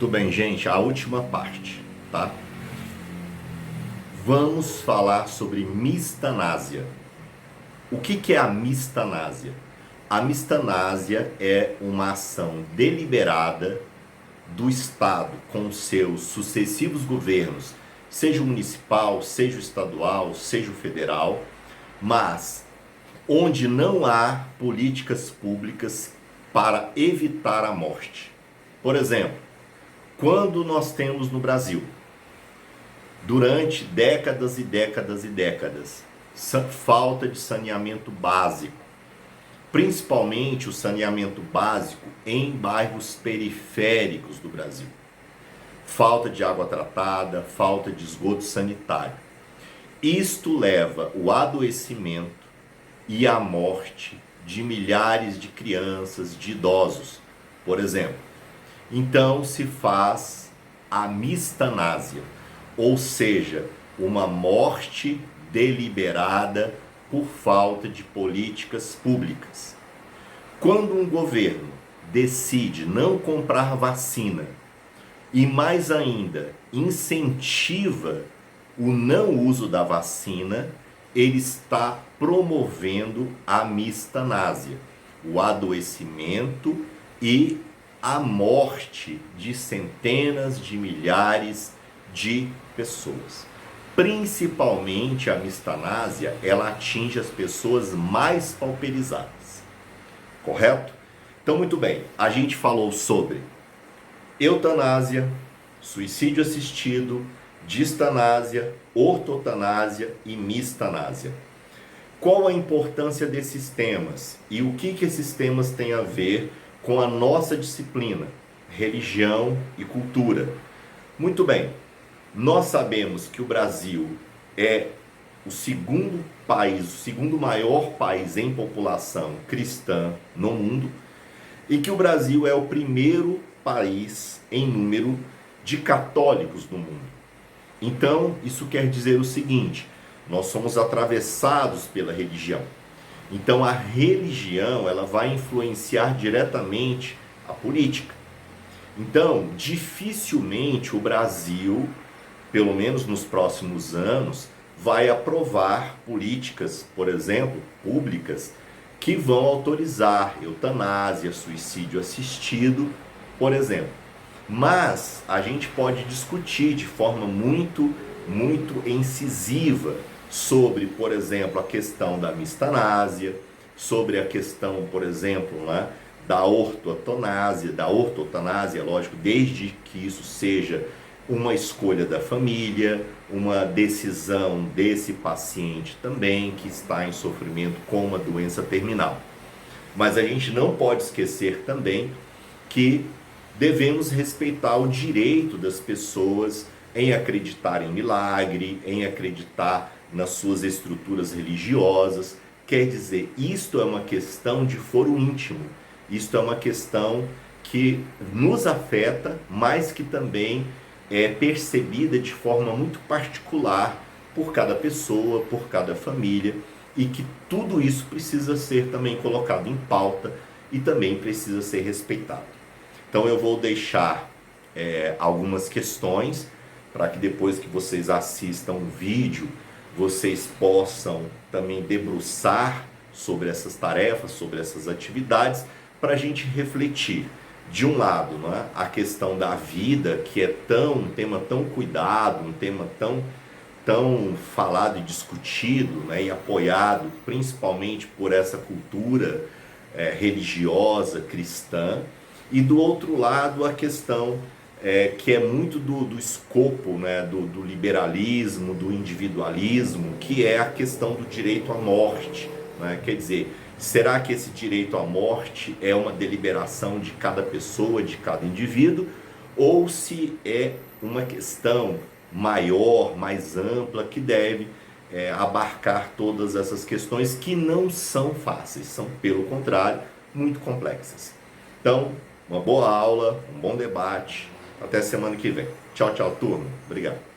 Tudo bem, gente? A última parte, tá? Vamos falar sobre mistanásia. O que é a mistanásia? A mistanásia é uma ação deliberada do Estado com seus sucessivos governos, seja o municipal, seja o estadual, seja o federal, mas onde não há políticas públicas para evitar a morte. Por exemplo, quando nós temos no Brasil, durante décadas e décadas e décadas, falta de saneamento básico, principalmente o saneamento básico em bairros periféricos do Brasil. Falta de água tratada, falta de esgoto sanitário. Isto leva o adoecimento e a morte de milhares de crianças, de idosos, por exemplo. Então se faz a mistanásia, ou seja, uma morte deliberada por falta de políticas públicas. Quando um governo decide não comprar vacina e mais ainda incentiva o não uso da vacina, ele está promovendo a mistanásia, o adoecimento e a morte de centenas de milhares de pessoas. Principalmente a mistanásia, ela atinge as pessoas mais pauperizadas. Correto? Então, muito bem, a gente falou sobre eutanásia, suicídio assistido, distanásia, ortotanásia e mistanásia. Qual a importância desses temas e o que esses temas têm a ver com a nossa disciplina, religião e cultura? Muito bem, nós sabemos que o Brasil é o segundo maior país em população cristã no mundo e que o Brasil é o primeiro país em número de católicos no mundo. Então, isso quer dizer o seguinte: nós somos atravessados pela religião. Então, a religião, ela vai influenciar diretamente a política. Então, dificilmente o Brasil, pelo menos nos próximos anos, vai aprovar políticas, por exemplo, públicas, que vão autorizar eutanásia, suicídio assistido, por exemplo. Mas a gente pode discutir de forma muito incisiva sobre, por exemplo, a questão da mistanásia, sobre a questão, por exemplo, da ortotanásia, lógico, desde que isso seja uma escolha da família, uma decisão desse paciente também que está em sofrimento com uma doença terminal. Mas a gente não pode esquecer também que devemos respeitar o direito das pessoas em acreditar em milagre, em acreditar nas suas estruturas religiosas. Quer dizer, isto é uma questão de foro íntimo, isto é uma questão que nos afeta, mas que também é percebida de forma muito particular por cada pessoa, por cada família, e que tudo isso precisa ser também colocado em pauta e também precisa ser respeitado. Então eu vou deixar algumas questões para que depois que vocês assistam o vídeo, vocês possam também debruçar sobre essas tarefas, sobre essas atividades, para a gente refletir. De um lado, a questão da vida, que é um tema tão cuidado, um tema tão falado e discutido, e apoiado principalmente por essa cultura religiosa cristã, e do outro lado a questão que é muito do escopo, do liberalismo, do individualismo, que é a questão do direito à morte. Quer dizer, será que esse direito à morte é uma deliberação de cada pessoa, de cada indivíduo, ou se é uma questão maior, mais ampla, que deve abarcar todas essas questões que não são fáceis, são, pelo contrário, muito complexas. Então, uma boa aula, um bom debate. Até semana que vem. Tchau, tchau, turma. Obrigado.